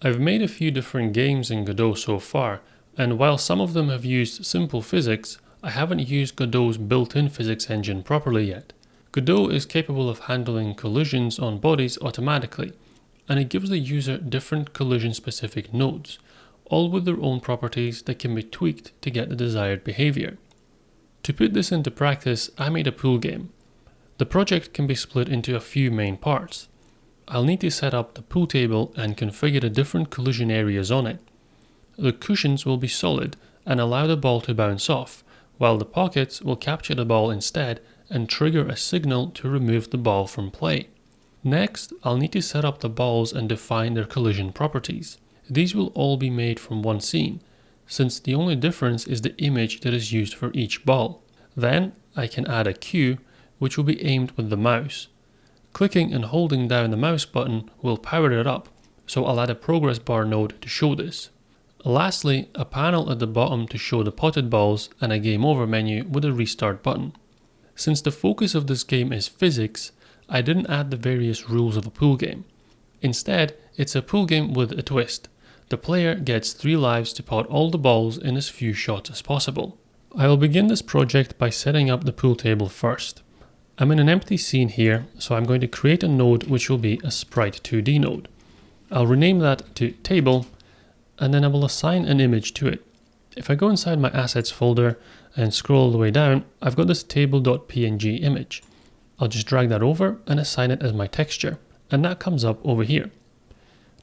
I've made a few different games in Godot so far, and while some of them have used simple physics, I haven't used Godot's built-in physics engine properly yet. Godot is capable of handling collisions on bodies automatically, and it gives the user different collision-specific nodes, all with their own properties that can be tweaked to get the desired behavior. To put this into practice, I made a pool game. The project can be split into a few main parts. I'll need to set up the pool table and configure the different collision areas on it. The cushions will be solid and allow the ball to bounce off, while the pockets will capture the ball instead and trigger a signal to remove the ball from play. Next, I'll need to set up the balls and define their collision properties. These will all be made from one scene, since the only difference is the image that is used for each ball. Then, I can add a cue, which will be aimed with the mouse. Clicking and holding down the mouse button will power it up, so I'll add a progress bar node to show this. Lastly, a panel at the bottom to show the potted balls and a game over menu with a restart button. Since the focus of this game is physics, I didn't add the various rules of a pool game. Instead, it's a pool game with a twist. The player gets 3 lives to pot all the balls in as few shots as possible. I will begin this project by setting up the pool table first. I'm in an empty scene here, so I'm going to create a node which will be a Sprite 2D node. I'll rename that to table, and then I will assign an image to it. If I go inside my assets folder and scroll all the way down, I've got this table.png image. I'll just drag that over and assign it as my texture, and that comes up over here.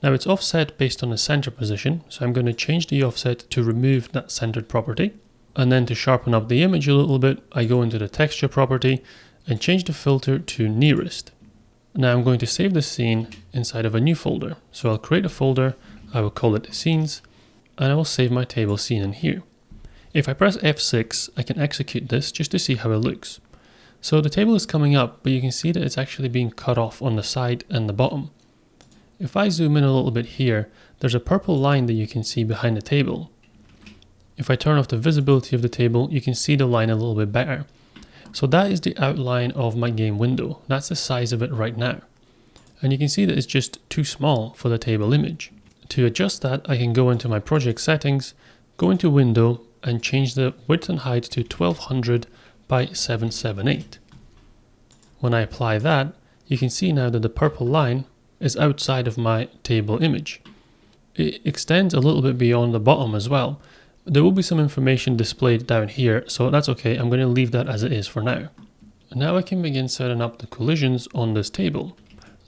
Now it's offset based on the center position, so I'm going to change the offset to remove that centered property. And then to sharpen up the image a little bit, I go into the texture property and change the filter to nearest. Now I'm going to save this scene inside of a new folder. So I'll create a folder, I will call it scenes, and I will save my table scene in here. If I press F6, I can execute this just to see how it looks. So the table is coming up, but you can see that it's actually being cut off on the side and the bottom. If I zoom in a little bit here, there's a purple line that you can see behind the table. If I turn off the visibility of the table, you can see the line a little bit better. So that is the outline of my game window. That's the size of it right now. And you can see that it's just too small for the table image. To adjust that, I can go into my project settings, go into window and change the width and height to 1200 by 778. When I apply that, you can see now that the purple line is outside of my table image. It extends a little bit beyond the bottom as well. There will be some information displayed down here, so that's okay. I'm going to leave that as it is for now. Now I can begin setting up the collisions on this table.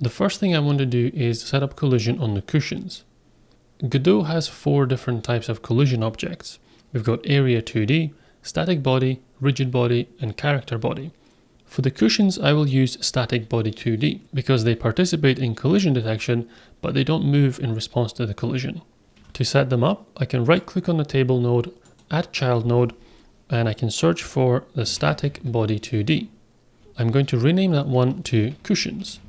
The first thing I want to do is set up collision on the cushions. Godot has 4 different types of collision objects. We've got area 2D, static body, rigid body, and character body. For the cushions, I will use StaticBody2D because they participate in collision detection, but they don't move in response to the collision. To set them up, I can right-click on the table node, add child node, and I can search for the StaticBody2D. I'm going to rename that one to cushions.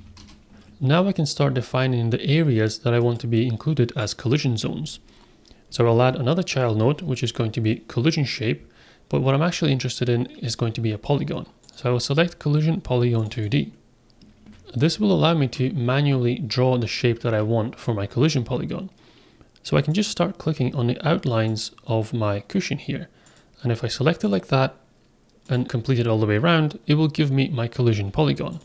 Now I can start defining the areas that I want to be included as collision zones. So I'll add another child node, which is going to be collision shape, but what I'm actually interested in is going to be a polygon. So I will select collision polygon 2D. This will allow me to manually draw the shape that I want for my collision polygon. So I can just start clicking on the outlines of my cushion here. And if I select it like that and complete it all the way around, it will give me my collision polygon.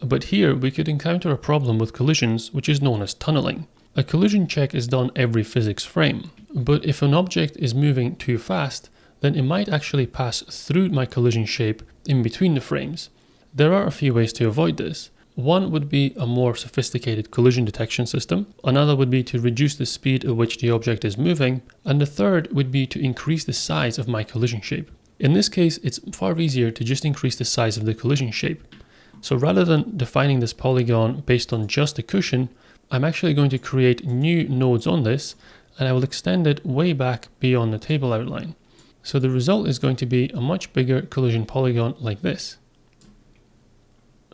But here we could encounter a problem with collisions, which is known as tunneling. A collision check is done every physics frame, but if an object is moving too fast, then it might actually pass through my collision shape in between the frames. There are a few ways to avoid this. One would be a more sophisticated collision detection system, another would be to reduce the speed at which the object is moving, and the third would be to increase the size of my collision shape. In this case, it's far easier to just increase the size of the collision shape. So rather than defining this polygon based on just the cushion, I'm actually going to create new nodes on this, and I will extend it way back beyond the table outline. So the result is going to be a much bigger collision polygon like this.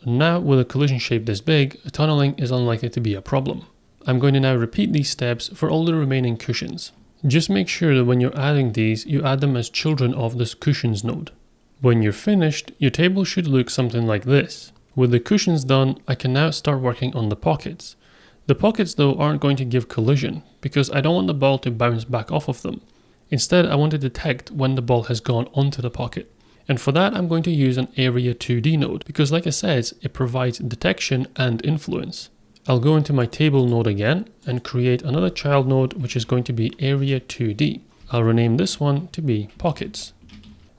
Now with a collision shape this big, tunneling is unlikely to be a problem. I'm going to now repeat these steps for all the remaining cushions. Just make sure that when you're adding these, you add them as children of this cushions node. When you're finished, your table should look something like this. With the cushions done, I can now start working on the pockets. The pockets though aren't going to give collision because I don't want the ball to bounce back off of them. Instead, I want to detect when the ball has gone onto the pocket. And for that, I'm going to use an Area 2D node because like I said, it provides detection and influence. I'll go into my table node again and create another child node which is going to be Area 2D. I'll rename this one to be Pockets.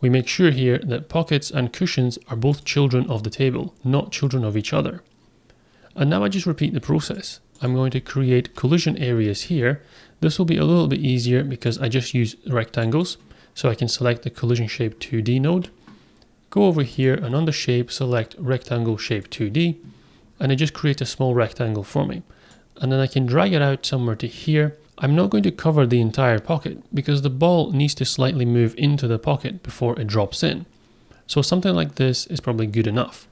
We make sure here that pockets and cushions are both children of the table, not children of each other. And now I just repeat the process. I'm going to create collision areas here. This will be a little bit easier because I just use rectangles. So I can select the collision shape 2D node, go over here and on the shape select rectangle shape 2D, and it just creates a small rectangle for me. And then I can drag it out somewhere to here. I'm not going to cover the entire pocket because the ball needs to slightly move into the pocket before it drops in. So something like this is probably good enough.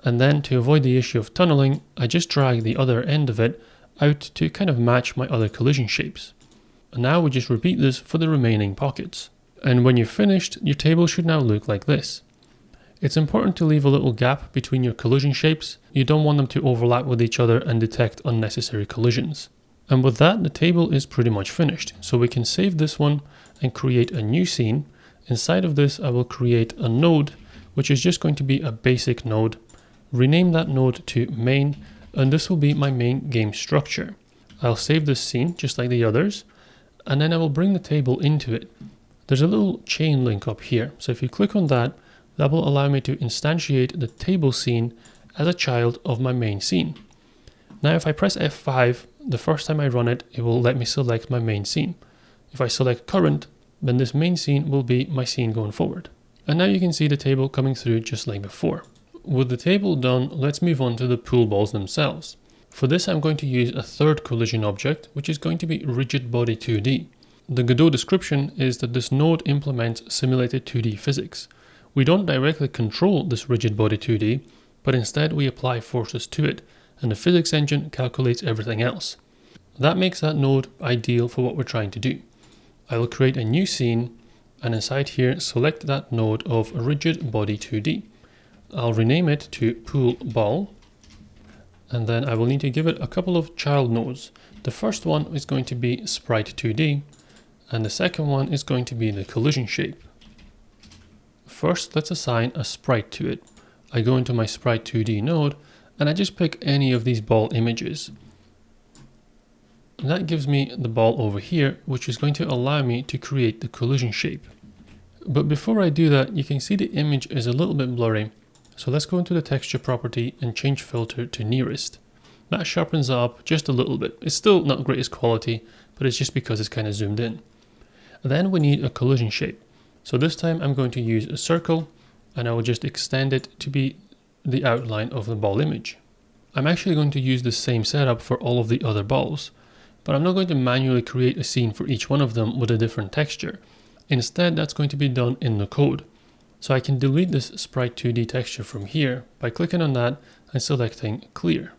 And then to avoid the issue of tunneling, I just drag the other end of it out to kind of match my other collision shapes. And now we just repeat this for the remaining pockets. And when you're finished, your table should now look like this. It's important to leave a little gap between your collision shapes. You don't want them to overlap with each other and detect unnecessary collisions. And with that, the table is pretty much finished. So we can save this one and create a new scene. Inside of this, I will create a node, which is just going to be a basic node. Rename that node to main, and this will be my main game structure. I'll save this scene just like the others, and then I will bring the table into it. There's a little chain link up here. So if you click on that, that will allow me to instantiate the table scene as a child of my main scene. Now if I press F5, the first time I run it, it will let me select my main scene. If I select current, then this main scene will be my scene going forward. And now you can see the table coming through just like before. With the table done, let's move on to the pool balls themselves. For this, I'm going to use a third collision object, which is going to be RigidBody2D. The Godot description is that this node implements simulated 2D physics. We don't directly control this RigidBody2D, but instead we apply forces to it, and the physics engine calculates everything else. That makes that node ideal for what we're trying to do. I will create a new scene, and inside here select that node of RigidBody2D. I'll rename it to Pool Ball, and then I will need to give it a couple of child nodes. The first one is going to be Sprite 2D, and the second one is going to be the collision shape. First, let's assign a sprite to it. I go into my Sprite 2D node, and I just pick any of these ball images. And that gives me the ball over here, which is going to allow me to create the collision shape. But before I do that, you can see the image is a little bit blurry. So let's go into the texture property and change filter to nearest. That sharpens it up just a little bit. It's still not greatest quality, but it's just because it's kind of zoomed in. And then we need a collision shape. So this time I'm going to use a circle, and I will just extend it to be the outline of the ball image. I'm actually going to use the same setup for all of the other balls, but I'm not going to manually create a scene for each one of them with a different texture. Instead, that's going to be done in the code. So I can delete this Sprite 2D texture from here by clicking on that and selecting clear.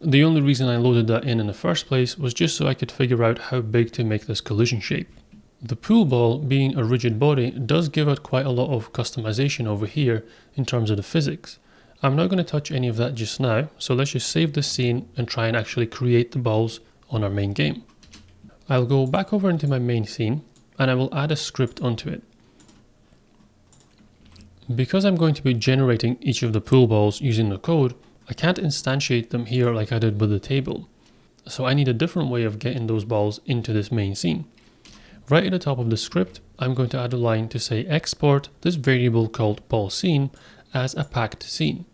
The only reason I loaded that in the first place was just so I could figure out how big to make this collision shape. The pool ball, being a rigid body, does give it quite a lot of customization over here in terms of the physics. I'm not going to touch any of that just now, so let's just save this scene and try and actually create the balls on our main game. I'll go back over into my main scene and I will add a script onto it. Because I'm going to be generating each of the pool balls using the code, I can't instantiate them here like I did with the table. So I need a different way of getting those balls into this main scene. Right at the top of the script, I'm going to add a line to say export this variable called ball scene as a packed scene.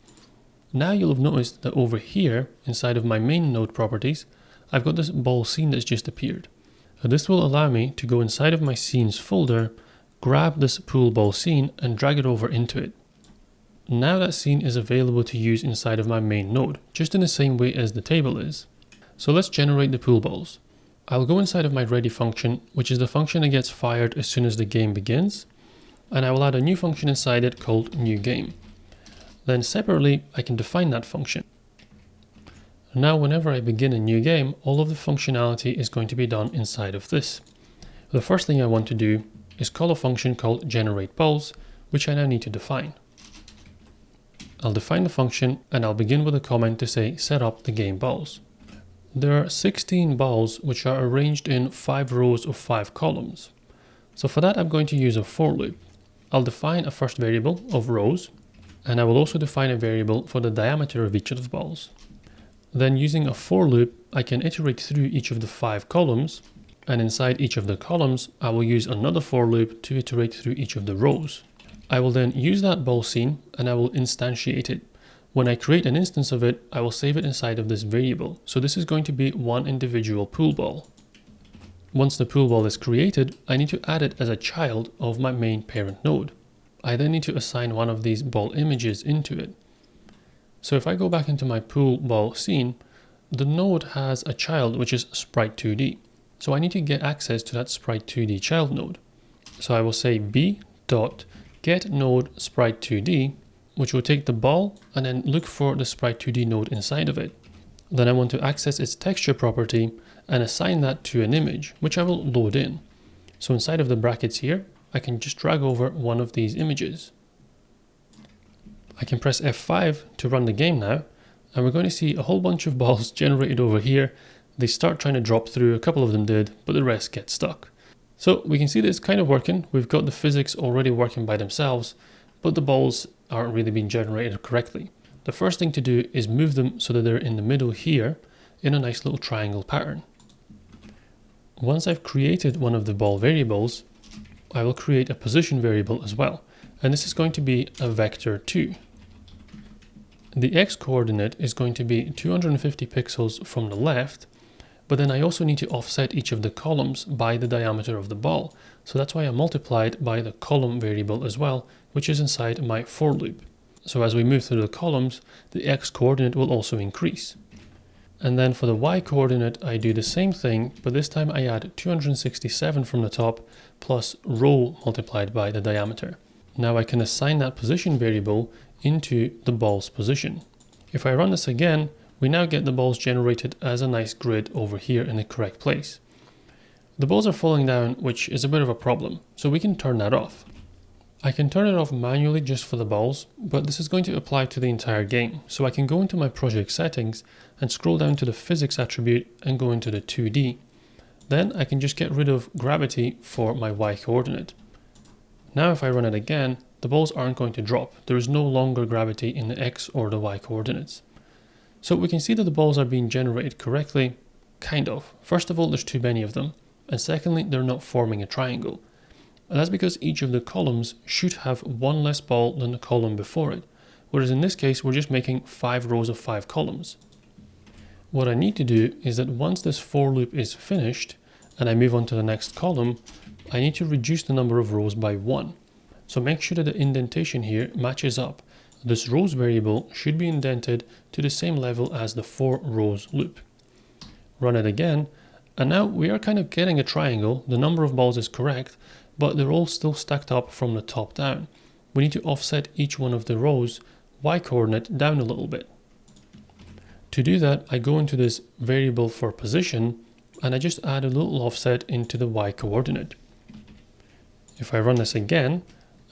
Now you'll have noticed that over here, inside of my main node properties, I've got this ball scene that's just appeared. So this will allow me to go inside of my scenes folder, grab this pool ball scene and drag it over into it. Now that scene is available to use inside of my main node, just in the same way as the table is. So let's generate the pool balls. I'll go inside of my ready function, which is the function that gets fired as soon as the game begins, and I will add a new function inside it called new game. Then separately, I can define that function. Now whenever I begin a new game, all of the functionality is going to be done inside of this. The first thing I want to do is call a function called generate balls, which I now need to define. I'll define the function and I'll begin with a comment to say set up the game balls. There are 16 balls which are arranged in 5 rows of 5 columns. So for that I'm going to use a for loop. I'll define a first variable of rows, and I will also define a variable for the diameter of each of the balls. Then using a for loop, I can iterate through each of the 5 columns, and inside each of the columns, I will use another for loop to iterate through each of the rows. I will then use that ball scene and I will instantiate it. When I create an instance of it, I will save it inside of this variable. So this is going to be one individual pool ball. Once the pool ball is created, I need to add it as a child of my main parent node. I then need to assign one of these ball images into it. So if I go back into my pool ball scene, the node has a child which is Sprite2D. So I need to get access to that Sprite2D child node. So I will say b.getNode Sprite2D, which will take the ball and then look for the Sprite2D node inside of it. Then I want to access its texture property and assign that to an image, which I will load in. So inside of the brackets here, I can just drag over one of these images. I can press F5 to run the game now, and we're going to see a whole bunch of balls generated over here. They start trying to drop through, a couple of them did, but the rest get stuck. So we can see that it's kind of working. We've got the physics already working by themselves, but the balls aren't really being generated correctly. The first thing to do is move them so that they're in the middle here in a nice little triangle pattern. Once I've created one of the ball variables, I will create a position variable as well, and this is going to be a vector 2. The x coordinate is going to be 250 pixels from the left, but then I also need to offset each of the columns by the diameter of the ball. So that's why I multiplied by the column variable as well, which is inside my for loop. So as we move through the columns, the x coordinate will also increase. And then for the y coordinate, I do the same thing, but this time I add 267 from the top plus rho multiplied by the diameter. Now I can assign that position variable into the ball's position. If I run this again, we now get the balls generated as a nice grid over here in the correct place. The balls are falling down, which is a bit of a problem, so we can turn that off. I can turn it off manually just for the balls, but this is going to apply to the entire game. So I can go into my project settings and scroll down to the physics attribute and go into the 2D. Then I can just get rid of gravity for my y coordinate. Now if I run it again, the balls aren't going to drop. There is no longer gravity in the x or the y coordinates. So we can see that the balls are being generated correctly, kind of. First of all, there's too many of them. And secondly, they're not forming a triangle. And that's because each of the columns should have one less ball than the column before it. Whereas in this case, we're just making 5 rows of 5 columns. What I need to do is that once this for loop is finished, and I move on to the next column, I need to reduce the number of rows by 1. So make sure that the indentation here matches up. This rows variable should be indented to the same level as the for rows loop. Run it again, and now we are kind of getting a triangle. The number of balls is correct, but they're all still stacked up from the top down. We need to offset each one of the rows y coordinate down a little bit. To do that, I go into this variable for position, and I just add a little offset into the y coordinate. If I run this again,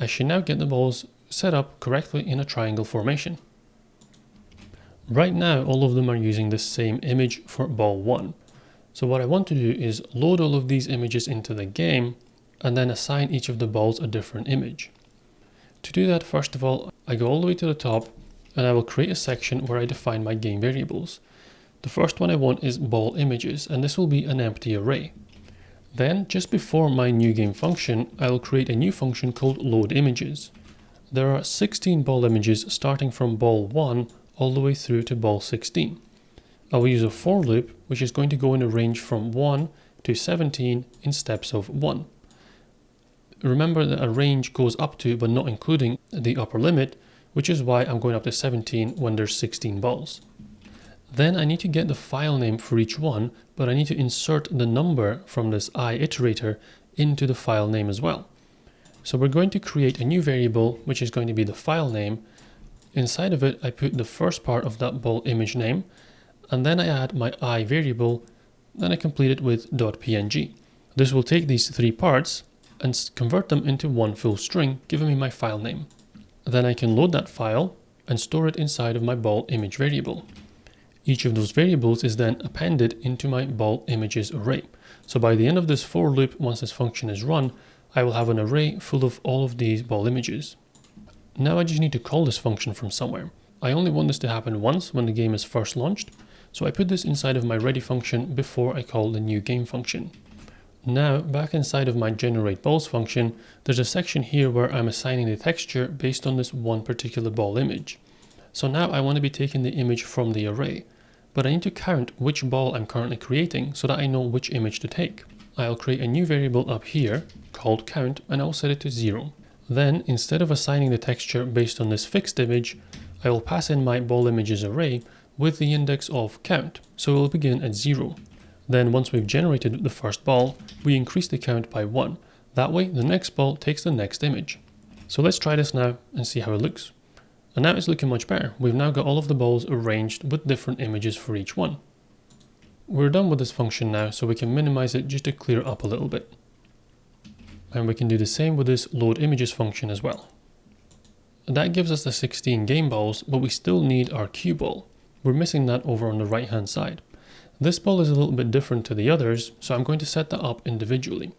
I should now get the balls set up correctly in a triangle formation. Right now, all of them are using the same image for ball 1. So what I want to do is load all of these images into the game and then assign each of the balls a different image. To do that, first of all, I go all the way to the top and I will create a section where I define my game variables. The first one I want is ball images, and this will be an empty array. Then, just before my new game function, I will create a new function called load images. There are 16 ball images starting from ball 1 all the way through to ball 16. I will use a for loop, which is going to go in a range from 1 to 17 in steps of 1. Remember that a range goes up to, but not including, the upper limit, which is why I'm going up to 17 when there's 16 balls. Then I need to get the file name for each one, but I need to insert the number from this I iterator into the file name as well. So we're going to create a new variable, which is going to be the file name. Inside of it, I put the first part of that ball image name, and then I add my I variable, then I complete it with .png. This will take these 3 parts and convert them into one full string, giving me my file name. Then I can load that file and store it inside of my ball image variable. Each of those variables is then appended into my ball images array. So by the end of this for loop, once this function is run, I will have an array full of all of these ball images. Now I just need to call this function from somewhere. I only want this to happen once when the game is first launched, so I put this inside of my ready function before I call the new game function. Now, back inside of my generate balls function, there's a section here where I'm assigning the texture based on this one particular ball image. So now I want to be taking the image from the array, but I need to count which ball I'm currently creating so that I know which image to take. I'll create a new variable up here called count, and I'll set it to 0. Then, instead of assigning the texture based on this fixed image, I will pass in my ball images array with the index of count, so it will begin at 0. Then once we've generated the first ball, we increase the count by 1. That way the next ball takes the next image. So let's try this now and see how it looks. And now it's looking much better. We've now got all of the balls arranged with different images for each one. We're done with this function now, so we can minimize it just to clear up a little bit. And we can do the same with this load images function as well. That gives us the 16 game balls, but we still need our cue ball. We're missing that over on the right hand side. This ball is a little bit different to the others, so I'm going to set that up individually.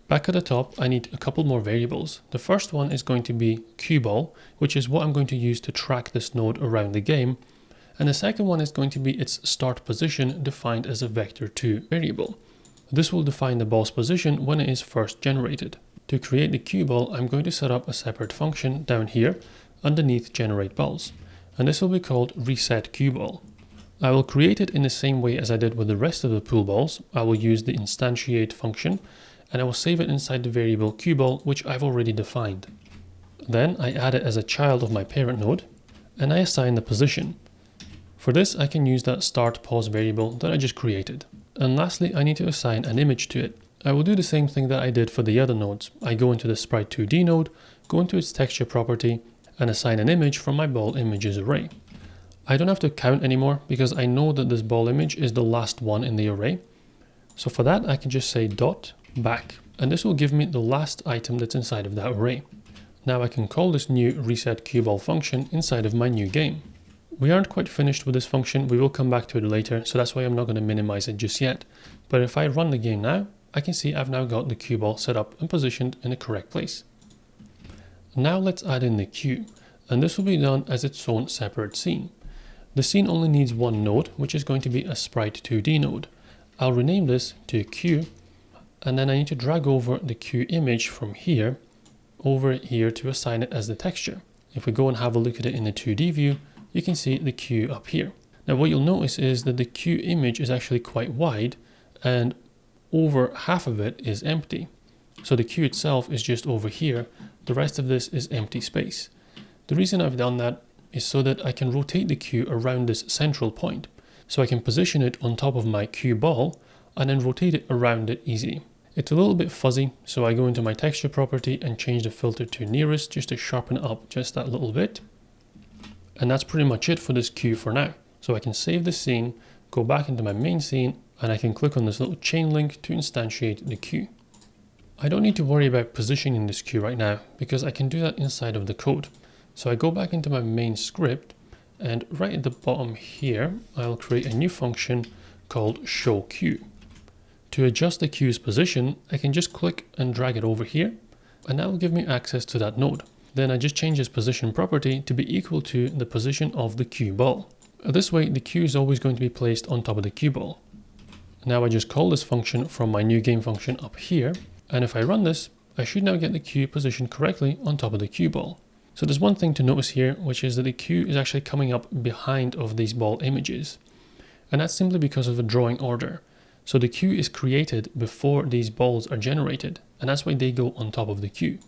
Back at the top, I need a couple more variables. The first one is going to be cue ball, which is what I'm going to use to track this node around the game. And the second one is going to be its start position, defined as a vector2 variable. This will define the ball's position when it is first generated. To create the cue ball, I'm going to set up a separate function down here underneath generate balls. And this will be called reset cue ball. I will create it in the same way as I did with the rest of the pool balls. I will use the instantiate function, and I will save it inside the variable cue ball, which I've already defined. Then I add it as a child of my parent node, and I assign the position. For this, I can use that start pause variable that I just created. And lastly, I need to assign an image to it. I will do the same thing that I did for the other nodes. I go into the Sprite2D node, go into its texture property, and assign an image from my ball images array. I don't have to count anymore because I know that this ball image is the last one in the array. So for that, I can just say dot back, and this will give me the last item that's inside of that array. Now I can call this new reset cue ball function inside of my new game. We aren't quite finished with this function. We will come back to it later, so that's why I'm not going to minimize it just yet. But if I run the game now, I can see I've now got the cue ball set up and positioned in the correct place. Now let's add in the cue, and this will be done as its own separate scene. The scene only needs one node, which is going to be a Sprite2D node. I'll rename this to cue, and then I need to drag over the cue image from here over here to assign it as the texture. If we go and have a look at it in the 2D view, you can see the cue up here. Now what you'll notice is that the cue image is actually quite wide, and over half of it is empty. So the cue itself is just over here. The rest of this is empty space. The reason I've done that is so that I can rotate the cue around this central point. So I can position it on top of my cue ball and then rotate it around it easily. It's a little bit fuzzy, so I go into my texture property and change the filter to nearest just to sharpen it up just that little bit. And that's pretty much it for this cue for now. So I can save the scene, go back into my main scene, and I can click on this little chain link to instantiate the cue. I don't need to worry about positioning this cue right now because I can do that inside of the code. So I go back into my main script, and right at the bottom here, I'll create a new function called show cue. To adjust the cue's position, I can just click and drag it over here, and that will give me access to that node. Then I just change this position property to be equal to the position of the cue ball. This way, the cue is always going to be placed on top of the cue ball. Now I just call this function from my new game function up here, and if I run this, I should now get the cue positioned correctly on top of the cue ball. So there's one thing to notice here, which is that the cue is actually coming up behind of these ball images. And that's simply because of a drawing order. So the cue is created before these balls are generated, and that's why they go on top of the cue.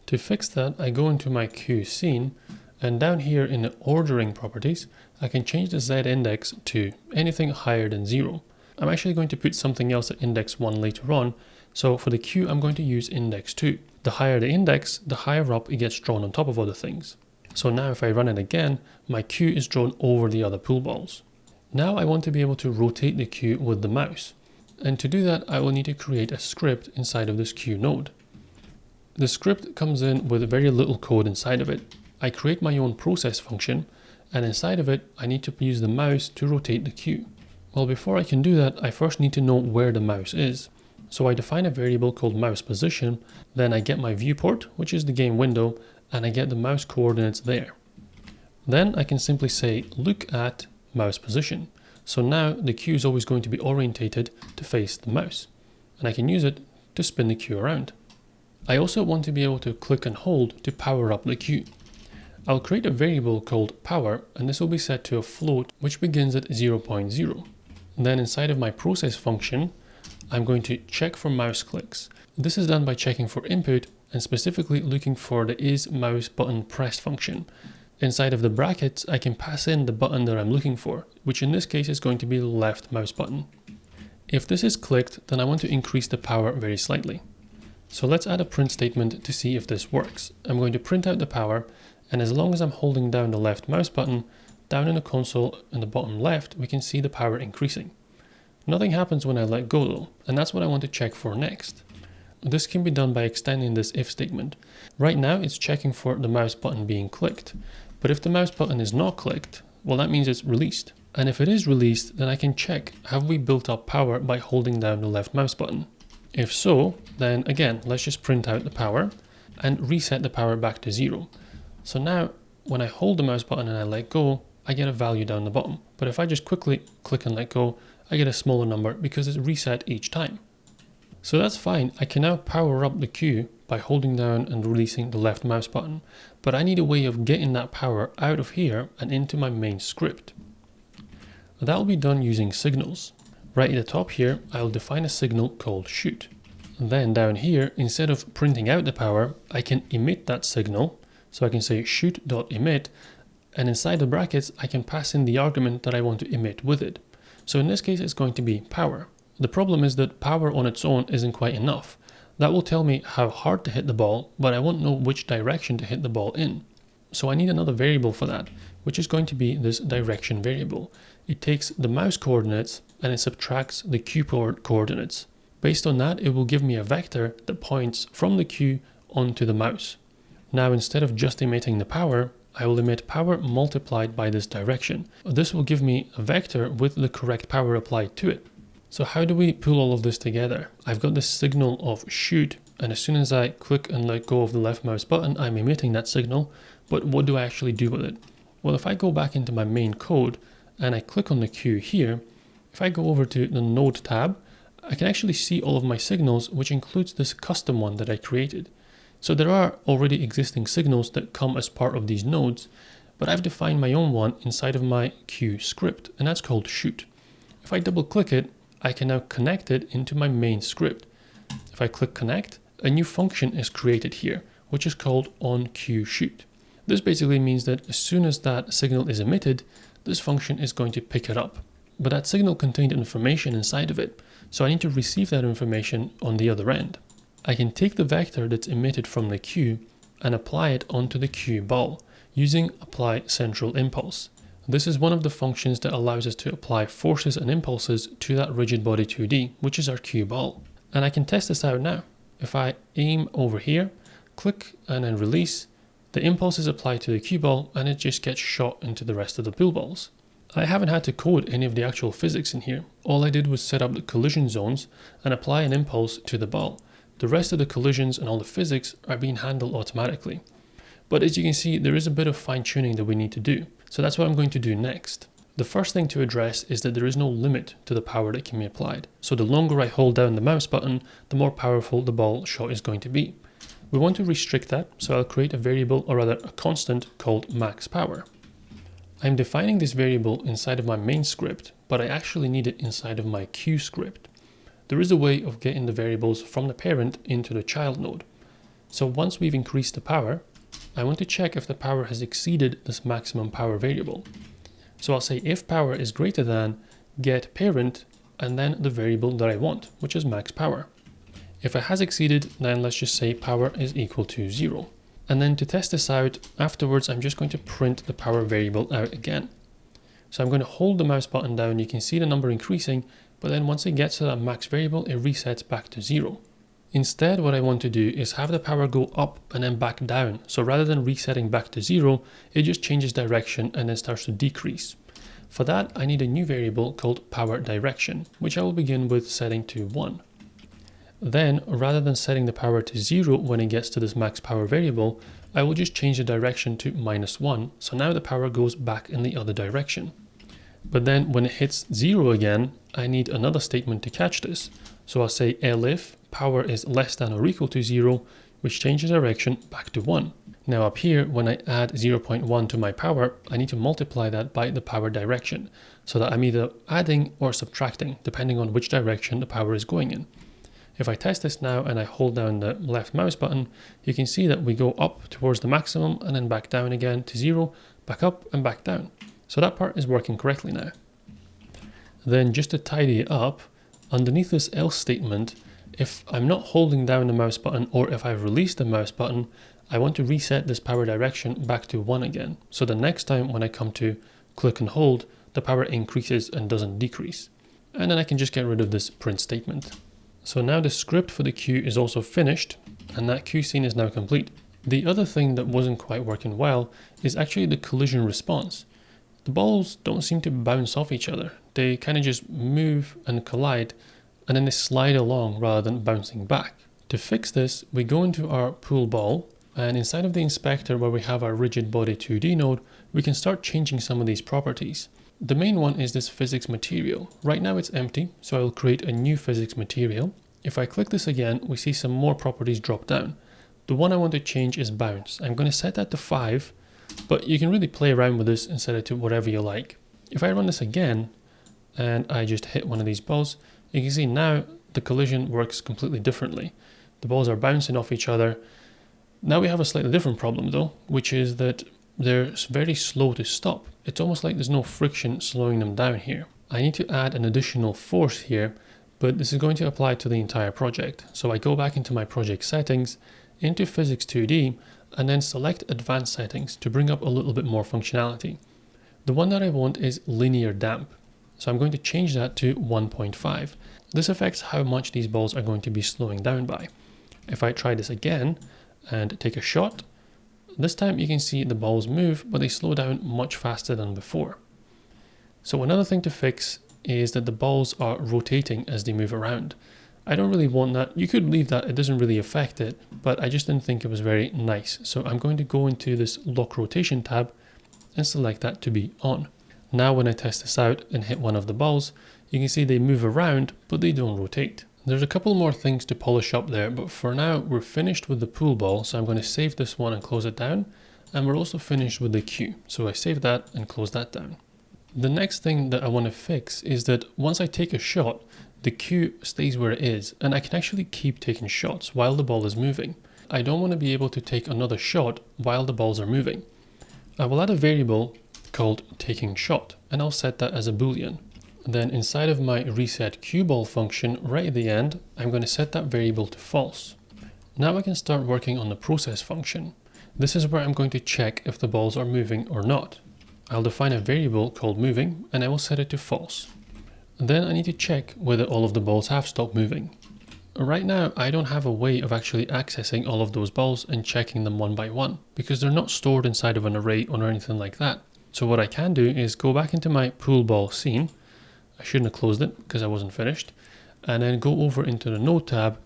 To fix that, I go into my cue scene, and down here in the ordering properties, I can change the Z index to anything higher than 0. I'm actually going to put something else at index 1 later on, so for the cue I'm going to use index 2. The higher the index, the higher up it gets drawn on top of other things. So now if I run it again, my cue is drawn over the other pool balls. Now I want to be able to rotate the cue with the mouse. And to do that, I will need to create a script inside of this cue node. The script comes in with very little code inside of it. I create my own process function, and inside of it, I need to use the mouse to rotate the cue. Well, before I can do that, I first need to know where the mouse is. So I define a variable called mouse position, then I get my viewport, which is the game window, and I get the mouse coordinates there. Then I can simply say, look at mouse position. So now the cue is always going to be orientated to face the mouse, and I can use it to spin the cue around. I also want to be able to click and hold to power up the cue. I'll create a variable called power, and this will be set to a float which begins at 0.0. Then inside of my process function, I'm going to check for mouse clicks. This is done by checking for input and specifically looking for the is mouse button pressed function. Inside of the brackets, I can pass in the button that I'm looking for, which in this case is going to be the left mouse button. If this is clicked, then I want to increase the power very slightly. So let's add a print statement to see if this works. I'm going to print out the power, and as long as I'm holding down the left mouse button, down in the console in the bottom left, we can see the power increasing. Nothing happens when I let go though, and that's what I want to check for next. This can be done by extending this if statement. Right now it's checking for the mouse button being clicked, but if the mouse button is not clicked, well, that means it's released. And if it is released, then I can check, have we built up power by holding down the left mouse button? If so, then again, let's just print out the power and reset the power back to 0. So now, when I hold the mouse button and I let go, I get a value down the bottom. But if I just quickly click and let go, I get a smaller number because it's reset each time. So that's fine. I can now power up the cue by holding down and releasing the left mouse button. But I need a way of getting that power out of here and into my main script. That will be done using signals. Right at the top here, I'll define a signal called shoot. Then down here, instead of printing out the power, I can emit that signal. So I can say shoot.emit, and inside the brackets, I can pass in the argument that I want to emit with it. So in this case, it's going to be power. The problem is that power on its own isn't quite enough. That will tell me how hard to hit the ball, but I won't know which direction to hit the ball in. So I need another variable for that, which is going to be this direction variable. It takes the mouse coordinates and it subtracts the cue coordinates. Based on that, it will give me a vector that points from the cue onto the mouse. Now, instead of just emitting the power, I will emit power multiplied by this direction. This will give me a vector with the correct power applied to it. So how do we pull all of this together? I've got this signal of shoot, and as soon as I click and let go of the left mouse button, I'm emitting that signal. But what do I actually do with it? Well, if I go back into my main code and I click on the cue here, if I go over to the node tab, I can actually see all of my signals, which includes this custom one that I created. So there are already existing signals that come as part of these nodes, but I've defined my own one inside of my cue script, and that's called shoot. If I double click it, I can now connect it into my main script. If I click connect, a new function is created here, which is called onCueShoot. This basically means that as soon as that signal is emitted, this function is going to pick it up. But that signal contained information inside of it, so I need to receive that information on the other end. I can take the vector that's emitted from the cue and apply it onto the cue ball using apply central impulse. This is one of the functions that allows us to apply forces and impulses to that RigidBody2D, which is our cue ball. And I can test this out now. If I aim over here, click and then release, the impulse is applied to the cue ball and it just gets shot into the rest of the pool balls. I haven't had to code any of the actual physics in here. All I did was set up the collision zones and apply an impulse to the ball. The rest of the collisions and all the physics are being handled automatically. But as you can see, there is a bit of fine tuning that we need to do. So that's what I'm going to do next. The first thing to address is that there is no limit to the power that can be applied. So the longer I hold down the mouse button, the more powerful the ball shot is going to be. We want to restrict that, so I'll create a variable, or rather a constant, called max power. I'm defining this variable inside of my main script, but I actually need it inside of my cue script. There is a way of getting the variables from the parent into the child node. So once we've increased the power, I want to check if the power has exceeded this maximum power variable. So I'll say if power is greater than get parent and then the variable that I want, which is max power. If it has exceeded, then let's just say power is equal to 0. And then to test this out, afterwards I'm just going to print the power variable out again. So I'm going to hold the mouse button down, you can see the number increasing, but then once it gets to that max variable, it resets back to 0. Instead, what I want to do is have the power go up and then back down. So rather than resetting back to 0, it just changes direction and then starts to decrease. For that, I need a new variable called power direction, which I will begin with setting to 1. Then, rather than setting the power to 0 when it gets to this max power variable, I will just change the direction to -1, so now the power goes back in the other direction. But then when it hits 0 again, I need another statement to catch this. So I'll say elif power is less than or equal to 0, which changes direction back to 1. Now up here, when I add 0.1 to my power, I need to multiply that by the power direction, so that I'm either adding or subtracting, depending on which direction the power is going in. If I test this now and I hold down the left mouse button, you can see that we go up towards the maximum and then back down again to 0, back up and back down. So that part is working correctly now. Then just to tidy it up, underneath this else statement, if I'm not holding down the mouse button or if I've released the mouse button, I want to reset this power direction back to 1 again. So the next time when I come to click and hold, the power increases and doesn't decrease. And then I can just get rid of this print statement. So now the script for the queue is also finished, and that queue scene is now complete. The other thing that wasn't quite working well is actually the collision response. The balls don't seem to bounce off each other. They kind of just move and collide, and then they slide along rather than bouncing back. To fix this, we go into our pool ball, and inside of the inspector where we have our RigidBody2D node, we can start changing some of these properties. The main one is this physics material. Right now it's empty, so I will create a new physics material. If I click this again, we see some more properties drop down. The one I want to change is bounce. I'm going to set that to 5, but you can really play around with this and set it to whatever you like. If I run this again, and I just hit one of these balls, you can see now the collision works completely differently. The balls are bouncing off each other. Now we have a slightly different problem though, which is that they're very slow to stop. It's almost like there's no friction slowing them down here. I need to add an additional force here, but this is going to apply to the entire project. So I go back into my project settings, into Physics 2D, and then select Advanced Settings to bring up a little bit more functionality. The one that I want is linear damp. So I'm going to change that to 1.5. This affects how much these balls are going to be slowing down by. If I try this again and take a shot, this time you can see the balls move, but they slow down much faster than before. So another thing to fix is that the balls are rotating as they move around. I don't really want that. You could leave that, it doesn't really affect it, but I just didn't think it was very nice. So I'm going to go into this lock rotation tab and select that to be on. Now when I test this out and hit one of the balls, you can see they move around, but they don't rotate. There's a couple more things to polish up there, but for now we're finished with the pool ball, so I'm going to save this one and close it down. And we're also finished with the queue, so I save that and close that down. The next thing that I want to fix is that once I take a shot, the queue stays where it is, and I can actually keep taking shots while the ball is moving. I don't want to be able to take another shot while the balls are moving. I will add a variable called taking shot, and I'll set that as a boolean. Then inside of my reset cue ball function right at the end, I'm going to set that variable to false. Now I can start working on the process function. This is where I'm going to check if the balls are moving or not. I'll define a variable called moving and I will set it to false. Then I need to check whether all of the balls have stopped moving. Right now I don't have a way of actually accessing all of those balls and checking them one by one because they're not stored inside of an array or anything like that. So what I can do is go back into my pool ball scene. I shouldn't have closed it because I wasn't finished. And then go over into the node tab,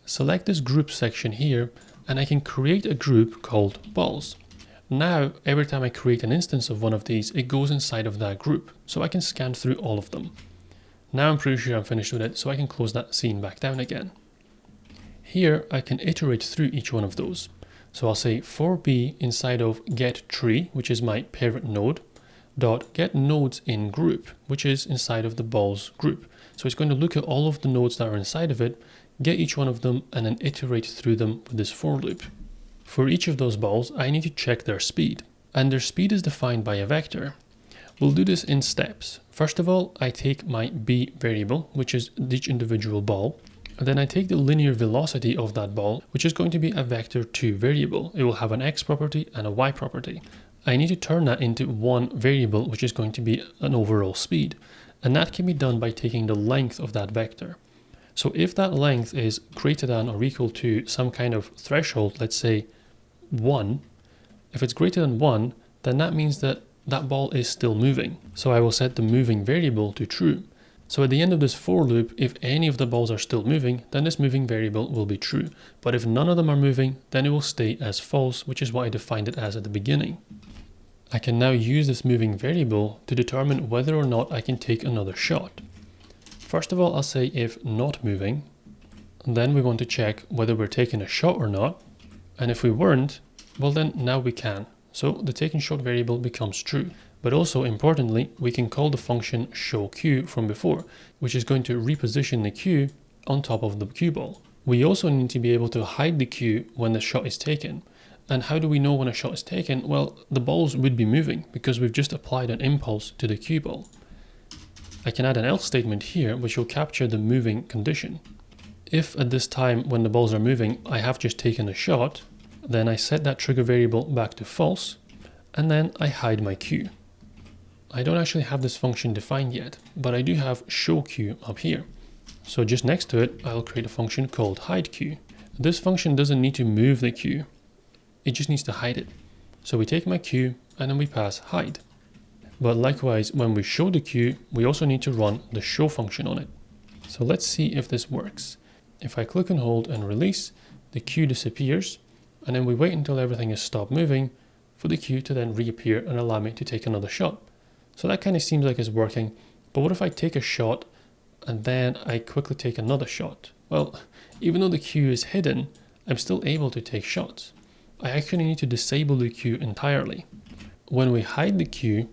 select this group section here, and I can create a group called balls. Now, every time I create an instance of one of these, it goes inside of that group. So I can scan through all of them. Now I'm pretty sure I'm finished with it, so I can close that scene back down again. Here, I can iterate through each one of those. So I'll say for b inside of get tree, which is my parent node, dot get nodes in group, which is inside of the balls group. So it's going to look at all of the nodes that are inside of it, get each one of them, and then iterate through them with this for loop. For each of those balls, I need to check their speed, and their speed is defined by a vector. We'll do this in steps. First of all, I take my b variable, which is each individual ball, and then I take the linear velocity of that ball, which is going to be a vector2 variable. It will have an x property and a y property. I need to turn that into one variable, which is going to be an overall speed. And that can be done by taking the length of that vector. So if that length is greater than or equal to some kind of threshold, let's say 1, if it's greater than 1, then that means that that ball is still moving. So I will set the moving variable to true. So at the end of this for loop, if any of the balls are still moving, then this moving variable will be true. But if none of them are moving, then it will stay as false, which is what I defined it as at the beginning. I can now use this moving variable to determine whether or not I can take another shot. First of all, I'll say if not moving, and then we want to check whether we're taking a shot or not. And if we weren't, well then now we can. So the taken shot variable becomes true. But also importantly, we can call the function showQ from before, which is going to reposition the cue on top of the cue ball. We also need to be able to hide the cue when the shot is taken. And how do we know when a shot is taken? Well, the balls would be moving because we've just applied an impulse to the cue ball. I can add an else statement here, which will capture the moving condition. If at this time when the balls are moving, I have just taken a shot, then I set that trigger variable back to false, and then I hide my cue. I don't actually have this function defined yet, but I do have showQ up here. So just next to it, I'll create a function called hideQ. This function doesn't need to move the cue, it just needs to hide it. So we take my cue and then we pass hide. But likewise, when we show the cue, we also need to run the show function on it. So let's see if this works. If I click and hold and release, the cue disappears, and then we wait until everything has stopped moving for the cue to then reappear and allow me to take another shot. So that kind of seems like it's working, but what if I take a shot and then I quickly take another shot? Well, even though the cue is hidden, I'm still able to take shots. I actually need to disable the cue entirely. When we hide the cue,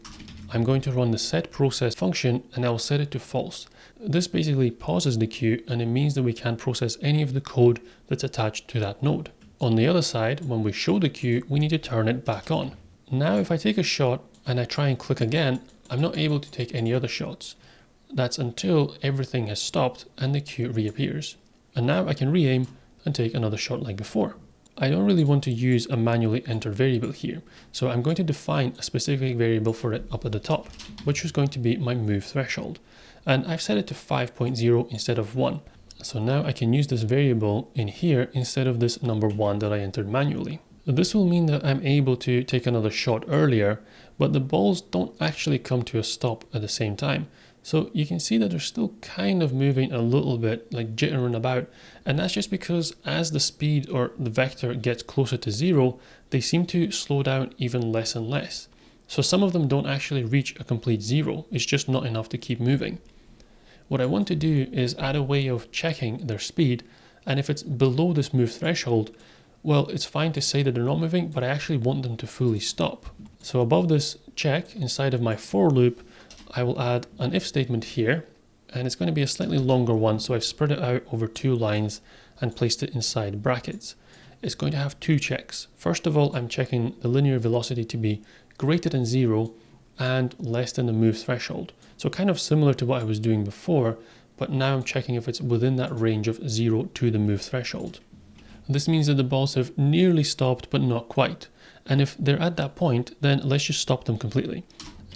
I'm going to run the setProcess function and I will set it to false. This basically pauses the cue and it means that we can't process any of the code that's attached to that node. On the other side, when we show the cue, we need to turn it back on. Now if I take a shot and I try and click again, I'm not able to take any other shots. That's until everything has stopped and the cue reappears. And now I can re-aim and take another shot like before. I don't really want to use a manually entered variable here, so I'm going to define a specific variable for it up at the top, which is going to be my move threshold. And I've set it to 5.0 instead of 1. So now I can use this variable in here instead of this number 1 that I entered manually. This will mean that I'm able to take another shot earlier, but the balls don't actually come to a stop at the same time. So you can see that they're still kind of moving a little bit, like jittering about. And that's just because as the speed or the vector gets closer to 0, they seem to slow down even less and less. So some of them don't actually reach a complete 0. It's just not enough to keep moving. What I want to do is add a way of checking their speed. And if it's below this move threshold, well, it's fine to say that they're not moving, but I actually want them to fully stop. So above this check, inside of my for loop, I will add an if statement here, and it's going to be a slightly longer one, so I've spread it out over 2 lines and placed it inside brackets. It's going to have 2 checks. First of all, I'm checking the linear velocity to be greater than 0 and less than the move threshold. So kind of similar to what I was doing before, but now I'm checking if it's within that range of 0 to the move threshold. This means that the balls have nearly stopped, but not quite. And if they're at that point, then let's just stop them completely.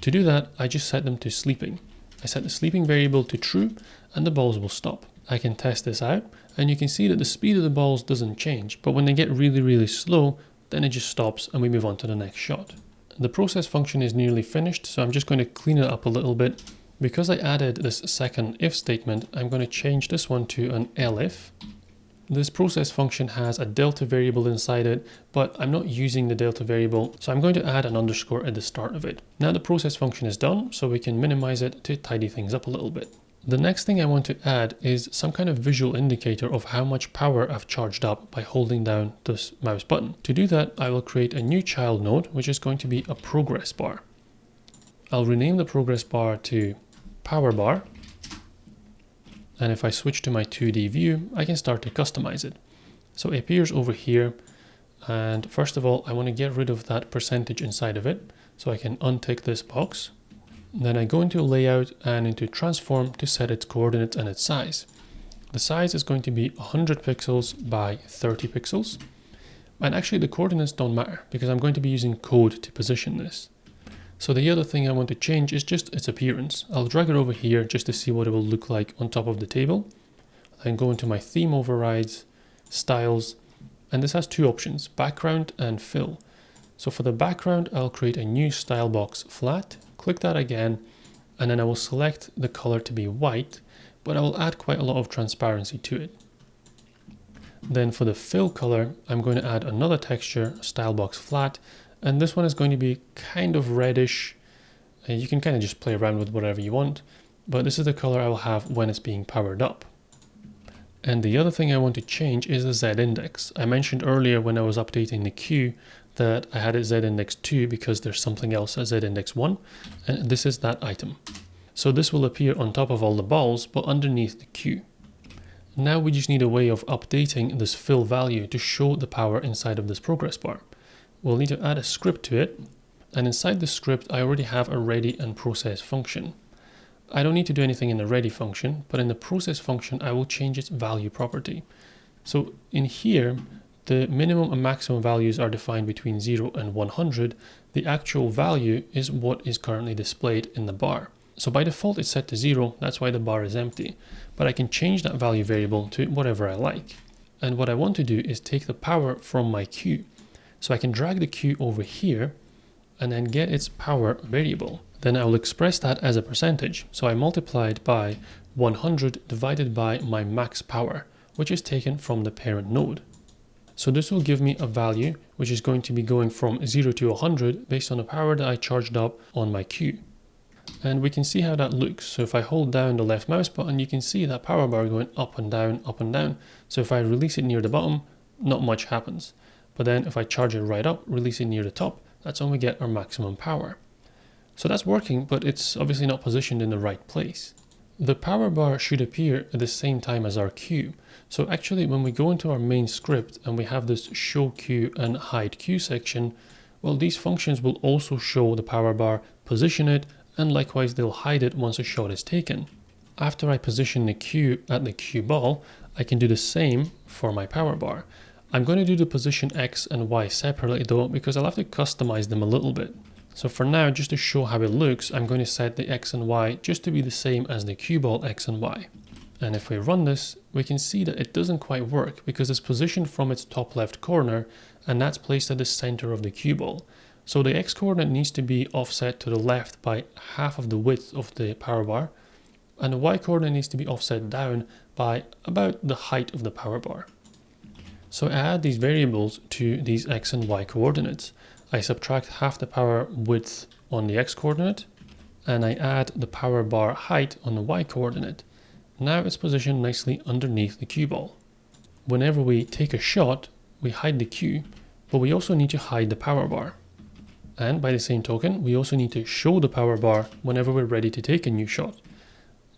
To do that, I just set them to sleeping. I set the sleeping variable to true and the balls will stop. I can test this out and you can see that the speed of the balls doesn't change, but when they get really slow, then it just stops and we move on to the next shot. The process function is nearly finished, so I'm just going to clean it up a little bit. Because I added this second if statement, I'm going to change this one to an elif. This process function has a delta variable inside it, but I'm not using the delta variable, so I'm going to add an underscore at the start of it. Now the process function is done, so we can minimize it to tidy things up a little bit. The next thing I want to add is some kind of visual indicator of how much power I've charged up by holding down this mouse button. To do that, I will create a new child node, which is going to be a progress bar. I'll rename the progress bar to power bar. And if I switch to my 2D view, I can start to customize it. So it appears over here. And first of all, I want to get rid of that percentage inside of it. So I can untick this box. Then I go into layout and into transform to set its coordinates and its size. The size is going to be 100 pixels by 30 pixels. And actually the coordinates don't matter because I'm going to be using code to position this. So the other thing I want to change is just its appearance. I'll drag it over here just to see what it will look like on top of the table. and go into my theme overrides, styles, and this has two options, background and fill. So for the background, I'll create a new style box flat, click that again, and then I will select the color to be white, but I will add quite a lot of transparency to it. Then for the fill color, I'm going to add another texture, style box flat, and this one is going to be kind of reddish. You can kind of just play around with whatever you want, but this is the color I will have when it's being powered up. And the other thing I want to change is the Z index. I mentioned earlier when I was updating the queue that I had it Z index 2 because there's something else as Z index 1, and this is that item. So this will appear on top of all the balls, but underneath the queue. Now we just need a way of updating this fill value to show the power inside of this progress bar. We'll need to add a script to it, and inside the script I already have a ready and process function. I don't need to do anything in the ready function, but in the process function I will change its value property. So in here, the minimum and maximum values are defined between 0 and 100. The actual value is what is currently displayed in the bar. So by default it's set to 0, that's why the bar is empty. But I can change that value variable to whatever I like. And what I want to do is take the power from my queue. So I can drag the queue over here and then get its power variable. Then I will express that as a percentage. So I multiplied by 100 divided by my max power, which is taken from the parent node. So this will give me a value which is going to be going from 0 to 100 based on the power that I charged up on my queue. And we can see how that looks. So if I hold down the left mouse button, you can see that power bar going up and down, up and down. So if I release it near the bottom, not much happens. But then if I charge it right up, release it near the top, that's when we get our maximum power. So that's working, but it's obviously not positioned in the right place. The power bar should appear at the same time as our queue. So actually when we go into our main script and we have this show queue and hide queue section, well, these functions will also show the power bar, position it, and likewise they'll hide it once a shot is taken. After I position the queue at the cue ball, I can do the same for my power bar. I'm going to do the position X and Y separately though, because I'll have to customize them a little bit. So for now, just to show how it looks, I'm going to set the X and Y just to be the same as the cue ball X and Y. And if we run this, we can see that it doesn't quite work because it's positioned from its top left corner and that's placed at the center of the cue ball. So the X coordinate needs to be offset to the left by half of the width of the power bar, and the Y coordinate needs to be offset down by about the height of the power bar. So I add these variables to these X and Y coordinates. I subtract half the power width on the X coordinate, and I add the power bar height on the Y coordinate. Now it's positioned nicely underneath the cue ball. Whenever we take a shot, we hide the cue, but we also need to hide the power bar. And by the same token, we also need to show the power bar whenever we're ready to take a new shot.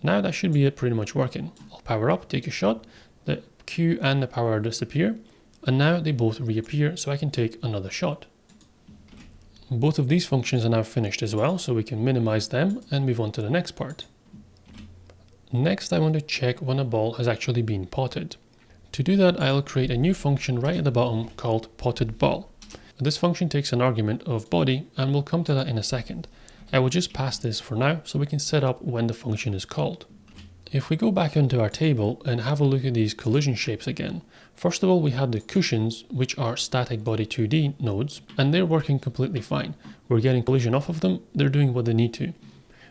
Now that should be it pretty much working. I'll power up, take a shot, the cue and the power disappear, and now they both reappear so I can take another shot. Both of these functions are now finished as well, so we can minimize them and move on to the next part. Next, I want to check when a ball has actually been potted. To do that, I'll create a new function right at the bottom called potted ball. This function takes an argument of body, and we'll come to that in a second. I will just pass this for now so we can set up when the function is called. If we go back into our table and have a look at these collision shapes again, first of all we have the cushions, which are StaticBody2D nodes, and they're working completely fine. We're getting collision off of them, they're doing what they need to.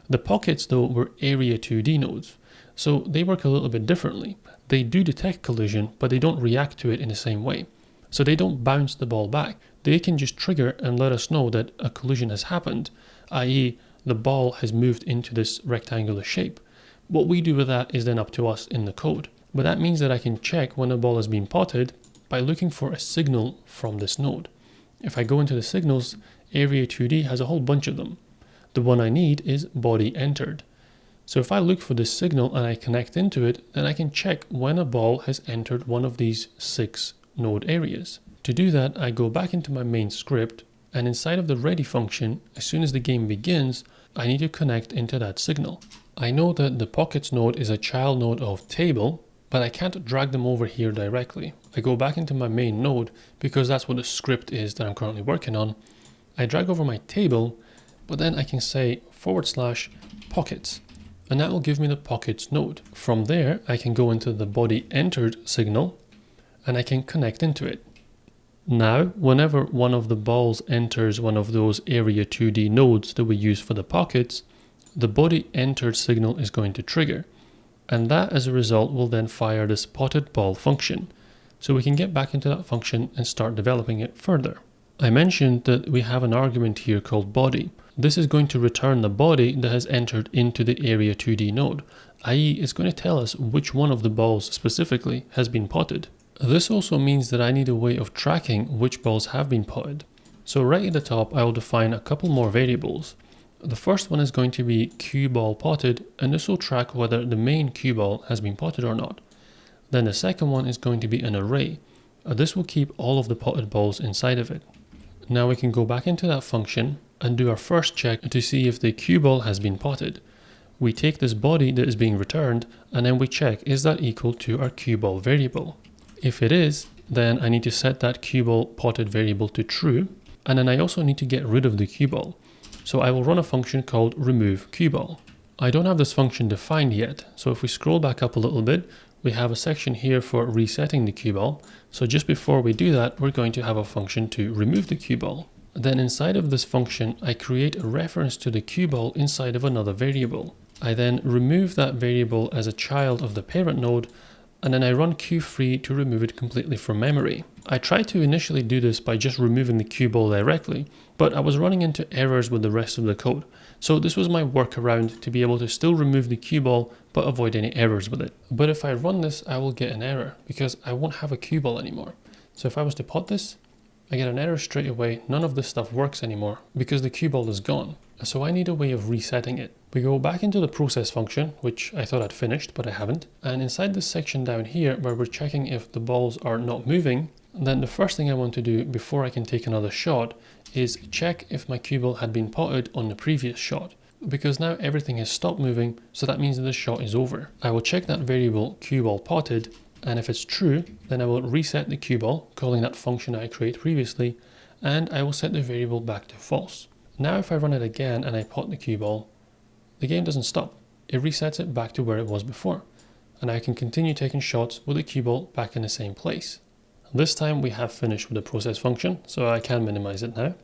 The pockets though were Area2D nodes, so they work a little bit differently. They do detect collision, but they don't react to it in the same way. So they don't bounce the ball back. They can just trigger and let us know that a collision has happened, i.e. the ball has moved into this rectangular shape. What we do with that is then up to us in the code. But that means that I can check when a ball has been potted by looking for a signal from this node. If I go into the signals, Area2D has a whole bunch of them. The one I need is body entered. So if I look for this signal and I connect into it, then I can check when a ball has entered one of these 6 node areas. To do that, I go back into my main script, and inside of the ready function, as soon as the game begins, I need to connect into that signal. I know that the pockets node is a child node of table, but I can't drag them over here directly. I go back into my main node because that's what the script is that I'm currently working on. I drag over my table, but then I can say /pockets, and that will give me the pockets node. From there, I can go into the body entered signal and I can connect into it. Now, whenever one of the balls enters one of those area 2D nodes that we use for the pockets, the body entered signal is going to trigger. And that as a result will then fire this potted ball function. So we can get back into that function and start developing it further. I mentioned that we have an argument here called body. This is going to return the body that has entered into the area 2D node, i.e. it's going to tell us which one of the balls specifically has been potted. This also means that I need a way of tracking which balls have been potted. So right at the top, I will define a couple more variables. The first one is going to be cue ball potted, and this will track whether the main cue ball has been potted or not. Then the second one is going to be an array. This will keep all of the potted balls inside of it. Now we can go back into that function and do our first check to see if the cue ball has been potted. We take this body that is being returned and then we check, is that equal to our cue ball variable? If it is, then I need to set that cue ball potted variable to true, and then I also need to get rid of the cue ball. So I will run a function called remove cue ball. I don't have this function defined yet, so if we scroll back up a little bit, we have a section here for resetting the cue ball. So just before we do that, we're going to have a function to remove the cue ball. Then inside of this function, I create a reference to the cue ball inside of another variable. I then remove that variable as a child of the parent node, and then I run cueFree to remove it completely from memory. I tried to initially do this by just removing the cue ball directly, but I was running into errors with the rest of the code. So this was my workaround to be able to still remove the cue ball, but avoid any errors with it. But if I run this, I will get an error because I won't have a cue ball anymore. So if I was to pot this, I get an error straight away. None of this stuff works anymore because the cue ball is gone. So I need a way of resetting it. We go back into the process function, which I thought I'd finished, but I haven't. And inside this section down here, where we're checking if the balls are not moving, then the first thing I want to do before I can take another shot is check if my cue ball had been potted on the previous shot. Because now everything has stopped moving, so that means that the shot is over. I will check that variable cue ball potted, and if it's true, then I will reset the cue ball, calling that function I created previously, and I will set the variable back to false. Now if I run it again and I pot the cue ball, the game doesn't stop. It resets it back to where it was before, and I can continue taking shots with the cue ball back in the same place. This time we have finished with the process function, so I can minimize it now,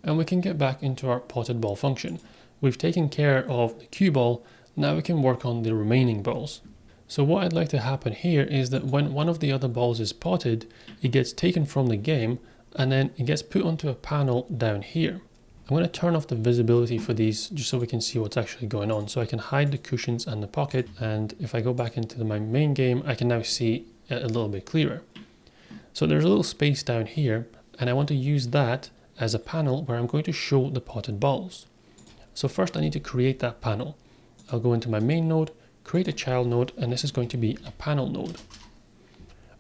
and we can get back into our potted ball function. We've taken care of the cue ball, now we can work on the remaining balls. So what I'd like to happen here is that when one of the other balls is potted, it gets taken from the game and then it gets put onto a panel down here. I'm going to turn off the visibility for these just so we can see what's actually going on. So I can hide the cushions and the pocket, and if I go back into my main game, I can now see it a little bit clearer. So there's a little space down here, and I want to use that as a panel where I'm going to show the potted balls. So first I need to create that panel. I'll go into my main node, create a child node, and this is going to be a panel node.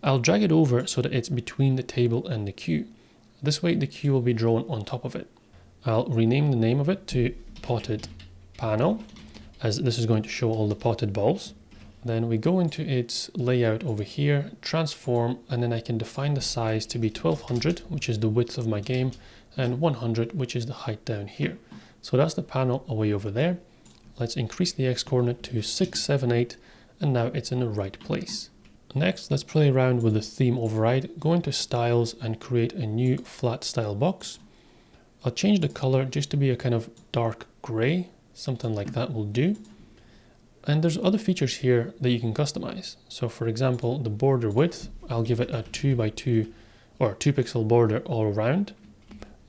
I'll drag it over so that it's between the table and the cue. This way the cue will be drawn on top of it. I'll rename the name of it to potted panel, as this is going to show all the potted balls. Then we go into its layout over here, transform, and then I can define the size to be 1200, which is the width of my game, and 100, which is the height down here. So that's the panel away over there. Let's increase the X coordinate to 678, and now it's in the right place. Next, let's play around with the theme override, go into styles and create a new flat style box. I'll change the color just to be a kind of dark gray, something like that will do. And there's other features here that you can customize. So for example, the border width, I'll give it a 2x2 or 2 pixel border all around.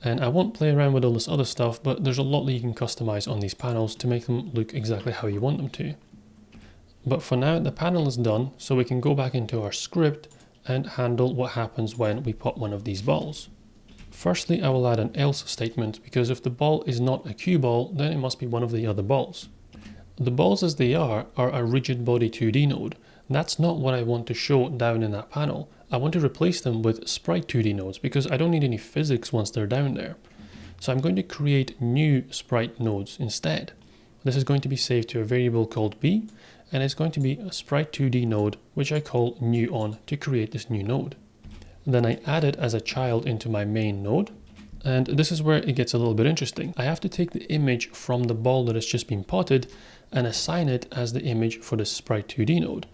And I won't play around with all this other stuff, but there's a lot that you can customize on these panels to make them look exactly how you want them to. But for now, the panel is done, so we can go back into our script and handle what happens when we pop one of these balls. Firstly, I will add an else statement, because if the ball is not a cue ball, then it must be one of the other balls. The balls as they are a RigidBody2D node. That's not what I want to show down in that panel. I want to replace them with Sprite 2D nodes because I don't need any physics once they're down there. So I'm going to create new Sprite nodes instead. This is going to be saved to a variable called b, and it's going to be a Sprite 2D node, which I call new on to create this new node. Then I add it as a child into my main node. And this is where it gets a little bit interesting. I have to take the image from the ball that has just been potted and assign it as the image for the Sprite2D node.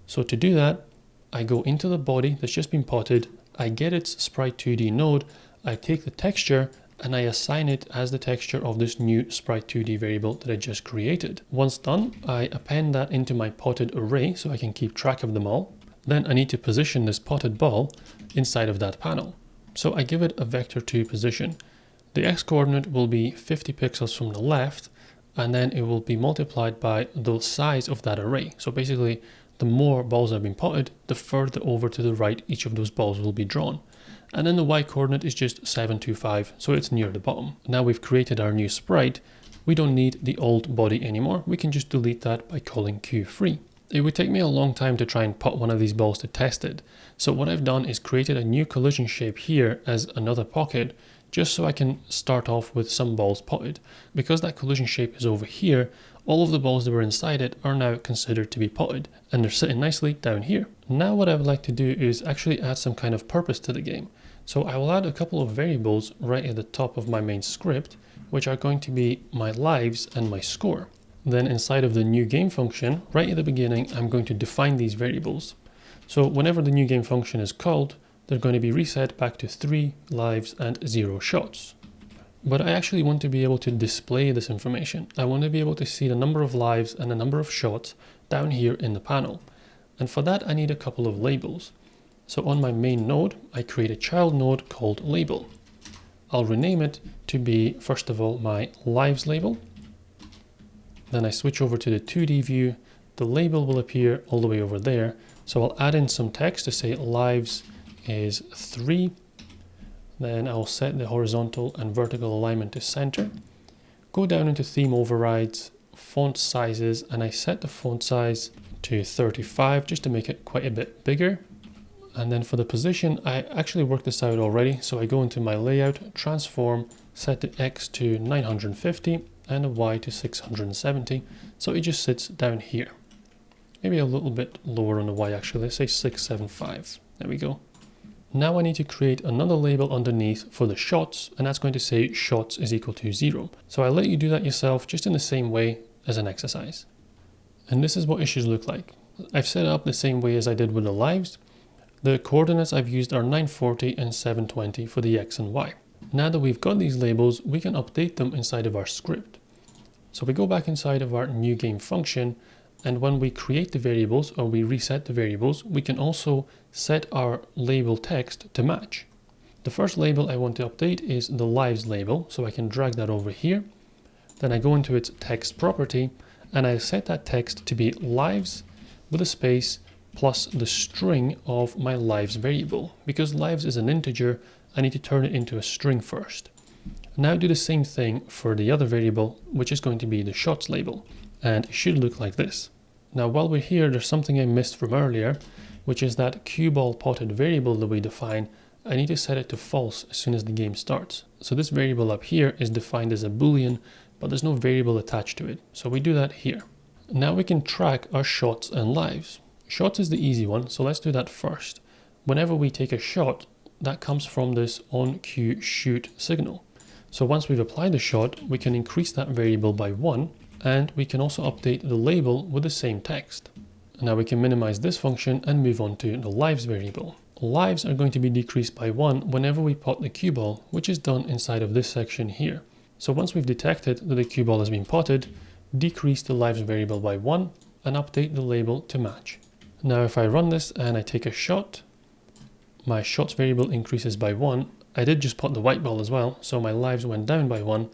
So to do that, I go into the body that's just been potted, I get its Sprite2D node, I take the texture and I assign it as the texture of this new Sprite2D variable that I just created. Once done, I append that into my potted array so I can keep track of them all. Then I need to position this potted ball inside of that panel. So I give it a vector 2 position. The x coordinate will be 50 pixels from the left, and then it will be multiplied by the size of that array. So basically, the more balls have been potted, the further over to the right each of those balls will be drawn. And then the y coordinate is just 725, so it's near the bottom. Now we've created our new sprite, we don't need the old body anymore. We can just delete that by calling q3. It would take me a long time to try and pot one of these balls to test it. So what I've done is created a new collision shape here as another pocket, just so I can start off with some balls potted. Because that collision shape is over here, all of the balls that were inside it are now considered to be potted, and they're sitting nicely down here. Now what I would like to do is actually add some kind of purpose to the game. So I will add a couple of variables right at the top of my main script, which are going to be my lives and my score. Then inside of the new game function, right at the beginning, I'm going to define these variables. So whenever the new game function is called, they're going to be reset back to 3 lives and 0 shots. But I actually want to be able to display this information. I want to be able to see the number of lives and the number of shots down here in the panel. And for that, I need a couple of labels. So on my main node, I create a child node called label. I'll rename it to be, first of all, my lives label. Then I switch over to the 2D view. The label will appear all the way over there. So I'll add in some text to say lives is 3. Then I'll set the horizontal and vertical alignment to center. Go down into theme overrides, font sizes, and I set the font size to 35 just to make it quite a bit bigger. And then for the position, I actually worked this out already. So I go into my layout, transform, set the X to 950 and a Y to 670. So it just sits down here. Maybe a little bit lower on the Y actually, let's say 675. There we go. Now I need to create another label underneath for the shots, and that's going to say shots is equal to 0. So I'll let you do that yourself just in the same way as an exercise. And this is what it should look like. I've set it up the same way as I did with the lives. The coordinates I've used are 940 and 720 for the X and Y. Now that we've got these labels, we can update them inside of our script. So we go back inside of our new game function, and when we create the variables or we reset the variables, we can also set our label text to match. The first label I want to update is the lives label, so I can drag that over here. Then I go into its text property and I set that text to be lives with a space plus the string of my lives variable. Because lives is an integer, I need to turn it into a string first. Now do the same thing for the other variable, which is going to be the shots label. And it should look like this. Now while we're here, there's something I missed from earlier, which is that cue ball potted variable that we define. I need to set it to false as soon as the game starts. So this variable up here is defined as a boolean, but there's no variable attached to it. So we do that here. Now we can track our shots and lives. Shots is the easy one, so let's do that first. Whenever we take a shot, that comes from this on cue shoot signal. So once we've applied the shot, we can increase that variable by 1, and we can also update the label with the same text. Now we can minimize this function and move on to the lives variable. Lives are going to be decreased by 1 whenever we pot the cue ball, which is done inside of this section here. So once we've detected that the cue ball has been potted, decrease the lives variable by 1 and update the label to match. Now if I run this and I take a shot, my shots variable increases by 1. I did just pot the white ball as well, so my lives went down by 1.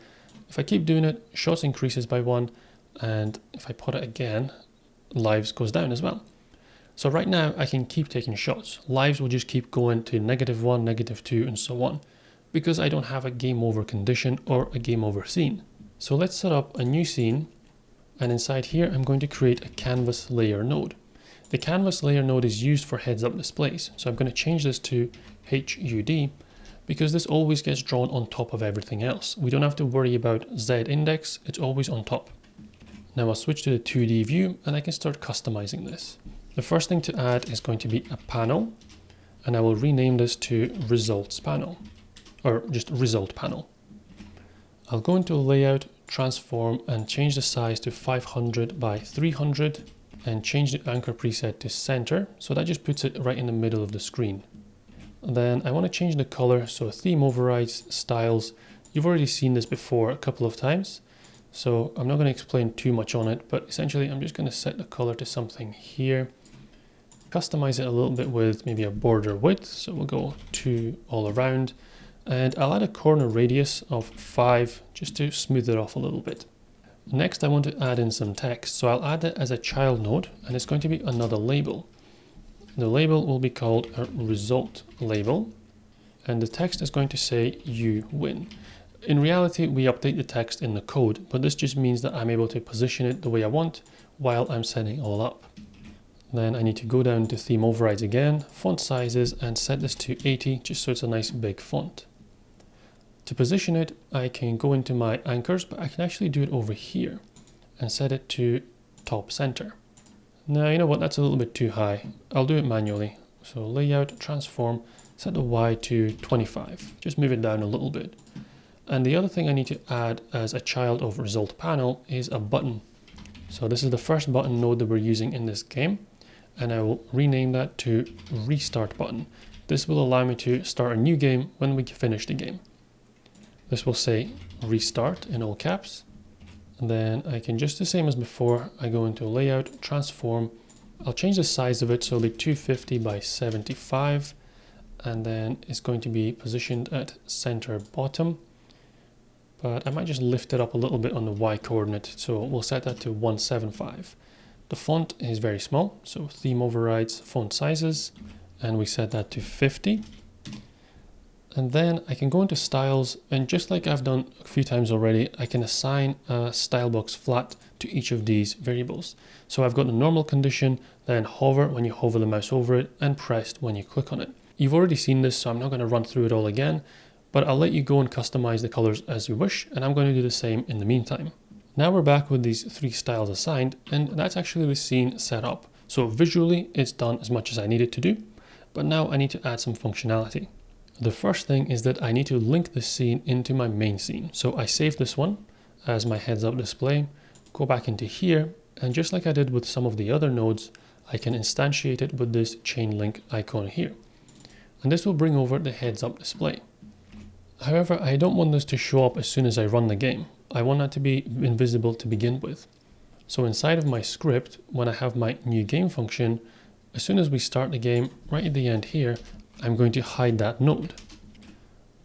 If I keep doing it, shots increases by 1, and if I pot it again, lives goes down as well. So right now I can keep taking shots. Lives will just keep going to -1, -2, and so on, because I don't have a game over condition or a game over scene. So let's set up a new scene, and inside here I'm going to create a canvas layer node. The canvas layer node is used for heads up displays, so I'm going to change this to HUD, because this always gets drawn on top of everything else. We don't have to worry about Z index, it's always on top. Now I'll switch to the 2D view and I can start customizing this. The first thing to add is going to be a panel, and I will rename this to results panel. or just result panel. I'll go into layout, transform, and change the size to 500 by 300 and change the anchor preset to center. So that just puts it right in the middle of the screen. And then I want to change the color. So theme overrides, styles. You've already seen this before a couple of times. So I'm not going to explain too much on it, but essentially I'm just going to set the color to something here. Customize it a little bit with maybe a border width. So we'll go 2 all around. And I'll add a corner radius of 5 just to smooth it off a little bit. Next, I want to add in some text. So I'll add it as a child node, and it's going to be another label. The label will be called a result label, and the text is going to say you win. In reality, we update the text in the code, but this just means that I'm able to position it the way I want while I'm setting all up. Then I need to go down to theme overrides again, font sizes, and set this to 80 just so it's a nice big font. To position it, I can go into my anchors, but I can actually do it over here and set it to top center. Now, you know what, that's a little bit too high. I'll do it manually. So layout, transform, set the Y to 25. Just move it down a little bit. And the other thing I need to add as a child of result panel is a button. So this is the first button node that we're using in this game. And I will rename that to restart button. This will allow me to start a new game when we finish the game. This will say restart in all caps. And then I can, just the same as before, I go into layout, transform. I'll change the size of it so it'll be 250 by 75. And then it's going to be positioned at center bottom. But I might just lift it up a little bit on the Y coordinate. So we'll set that to 175. The font is very small. So theme overrides, font sizes, and we set that to 50. And then I can go into styles, and just like I've done a few times already, I can assign a style box flat to each of these variables. So I've got the normal condition, then hover when you hover the mouse over it, and pressed when you click on it. You've already seen this, so I'm not going to run through it all again, but I'll let you go and customize the colors as you wish, and I'm going to do the same in the meantime. Now we're back with these 3 styles assigned, and that's actually the scene set up. So visually, it's done as much as I need it to do, but now I need to add some functionality. The first thing is that I need to link the scene into my main scene. So I save this one as my heads up display, go back into here, and just like I did with some of the other nodes, I can instantiate it with this chain link icon here. And this will bring over the heads up display. However, I don't want this to show up as soon as I run the game. I want that to be invisible to begin with. So inside of my script, when I have my new game function, as soon as we start the game, right at the end here, I'm going to hide that node.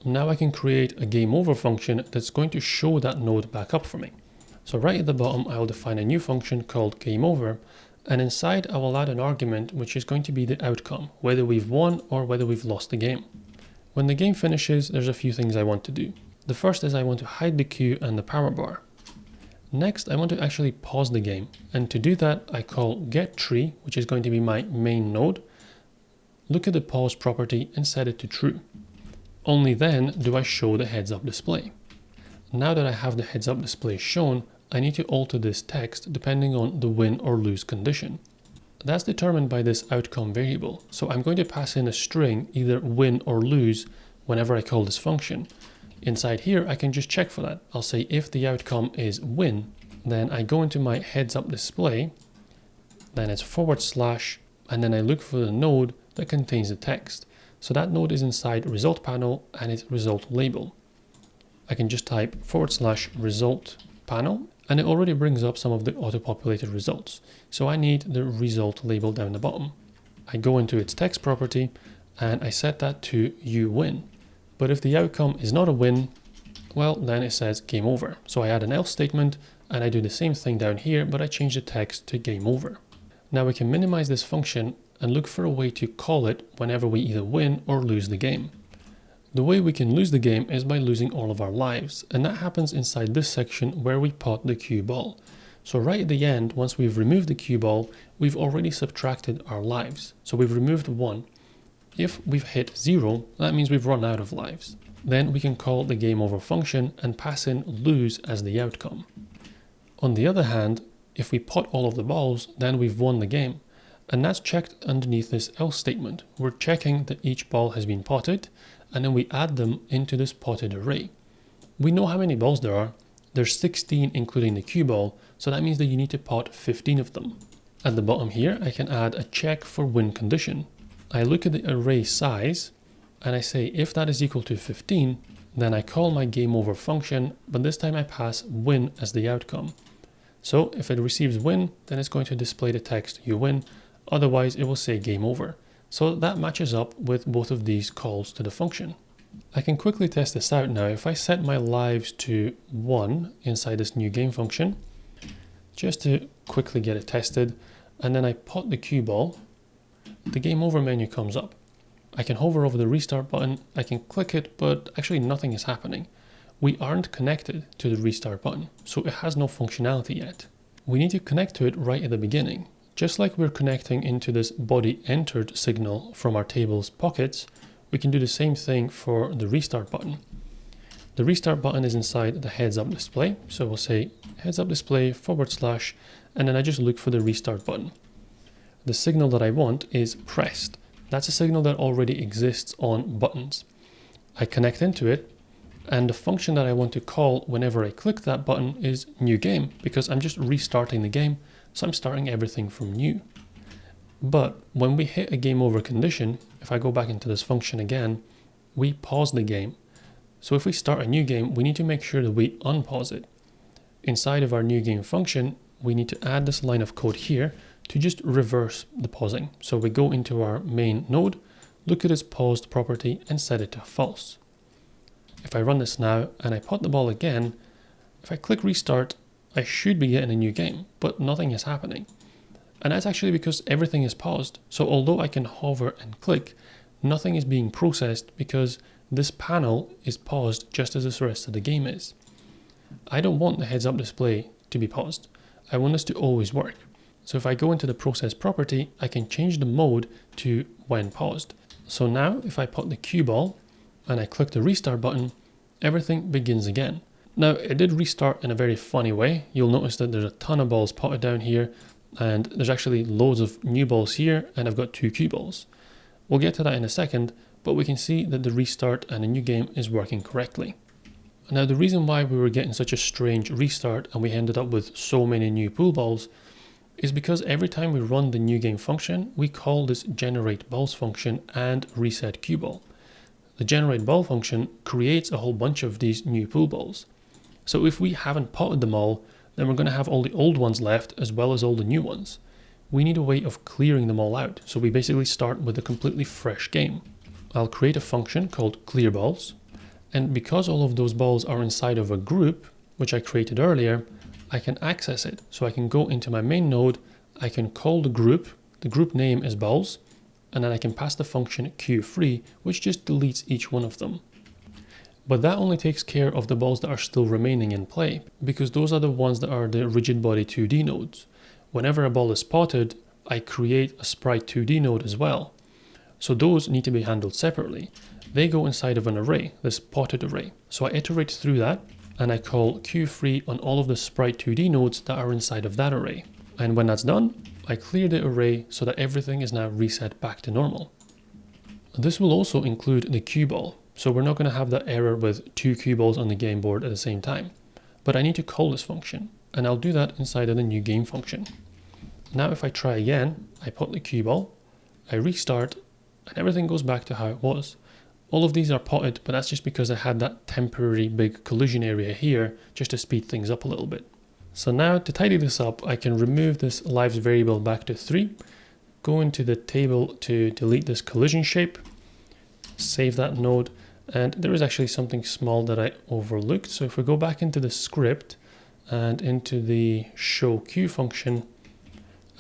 Now I can create a game over function that's going to show that node back up for me. So right at the bottom, I will define a new function called game over, and inside I will add an argument which is going to be the outcome, whether we've won or whether we've lost the game. When the game finishes, there's a few things I want to do. The first is I want to hide the queue and the power bar. Next, I want to actually pause the game, and to do that, I call getTree, which is going to be my main node. Look at the pause property and set it to true. Only then do I show the heads up display. Now that I have the heads up display shown, I need to alter this text depending on the win or lose condition. That's determined by this outcome variable. So I'm going to pass in a string, either win or lose, whenever I call this function. Inside here, I can just check for that. I'll say if the outcome is win, then I go into my heads up display, then it's /, and then I look for the node that contains the text. So that node is inside result panel and it's result label. I can just type /result panel, and it already brings up some of the auto-populated results. So I need the result label down the bottom. I go into its text property and I set that to you win. But if the outcome is not a win, well, then it says game over. So I add an else statement and I do the same thing down here, but I change the text to game over. Now we can minimize this function and look for a way to call it whenever we either win or lose the game. The way we can lose the game is by losing all of our lives, and that happens inside this section where we pot the cue ball. So right at the end, once we've removed the cue ball, we've already subtracted our lives. So we've removed 1. If we've hit 0, that means we've run out of lives. Then we can call the game over function and pass in lose as the outcome. On the other hand, if we pot all of the balls, then we've won the game. And that's checked underneath this else statement. We're checking that each ball has been potted, and then we add them into this potted array. We know how many balls there are. There's 16 including the cue ball, so that means that you need to pot 15 of them. At the bottom here, I can add a check for win condition. I look at the array size and I say if that is equal to 15, then I call my game over function, but this time I pass win as the outcome. So if it receives win, then it's going to display the text you win, otherwise it will say game over. So that matches up with both of these calls to the function. I can quickly test this out now. If I set my lives to 1 inside this new game function, just to quickly get it tested, and then I pot the cue ball, the game over menu comes up. I can hover over the restart button, I can click it, but actually nothing is happening. We aren't connected to the restart button, so it has no functionality yet. We need to connect to it right at the beginning. Just like we're connecting into this body entered signal from our table's pockets, we can do the same thing for the restart button. The restart button is inside the heads up display, so we'll say heads up display / and then I just look for the restart button. The signal that I want is pressed. That's a signal that already exists on buttons. I connect into it, and the function that I want to call whenever I click that button is new game, because I'm just restarting the game, so I'm starting everything from new. But when we hit a game over condition, if I go back into this function again, we pause the game. So if we start a new game, we need to make sure that we unpause it. Inside of our new game function, we need to add this line of code here to just reverse the pausing. So we go into our main node, look at its paused property and set it to false. If I run this now and I pot the ball again, if I click restart, I should be getting a new game, but nothing is happening. And that's actually because everything is paused. So although I can hover and click, nothing is being processed because this panel is paused just as the rest of the game is. I don't want the heads up display to be paused. I want this to always work. So if I go into the process property, I can change the mode to when paused. So now if I put the cue ball and I click the restart button, everything begins again. Now it did restart in a very funny way. You'll notice that there's a ton of balls potted down here, and there's actually loads of new balls here, and I've got 2 cue balls. We'll get to that in a second, but we can see that the restart and the new game is working correctly. Now the reason why we were getting such a strange restart and we ended up with so many new pool balls is because every time we run the new game function, we call this generate balls function and reset cue ball. The generate ball function creates a whole bunch of these new pool balls. So if we haven't potted them all, then we're going to have all the old ones left as well as all the new ones. We need a way of clearing them all out, so we basically start with a completely fresh game. I'll create a function called clearBalls, and because all of those balls are inside of a group, which I created earlier, I can access it. So I can go into my main node, I can call the group name is balls, and then I can pass the function queueFree, which just deletes each one of them. But that only takes care of the balls that are still remaining in play, because those are the ones that are the RigidBody2D nodes. Whenever a ball is potted, I create a Sprite2D node as well. So those need to be handled separately. They go inside of an array, this potted array. So I iterate through that, and I call queueFree on all of the Sprite2D nodes that are inside of that array. And when that's done, I clear the array so that everything is now reset back to normal. This will also include the cue ball. So we're not going to have that error with 2 cue balls on the game board at the same time. But I need to call this function, and I'll do that inside of the new game function. Now if I try again, I put the cue ball, I restart, and everything goes back to how it was. All of these are potted, but that's just because I had that temporary big collision area here just to speed things up a little bit. So now to tidy this up, I can remove this lives variable back to 3, go into the table to delete this collision shape, save that node, and there is actually something small that I overlooked. So if we go back into the script and into the show cue function,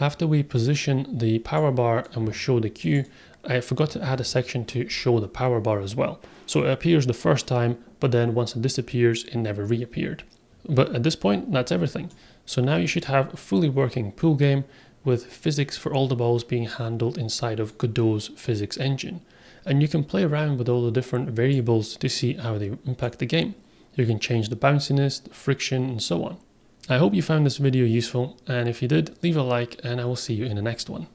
after we position the power bar and we show the cue, I forgot to add a section to show the power bar as well. So it appears the first time, but then once it disappears, it never reappeared. But at this point, that's everything. So now you should have a fully working pool game with physics for all the balls being handled inside of Godot's physics engine. And you can play around with all the different variables to see how they impact the game. You can change the bounciness, the friction, and so on. I hope you found this video useful, and if you did, leave a like and I will see you in the next one.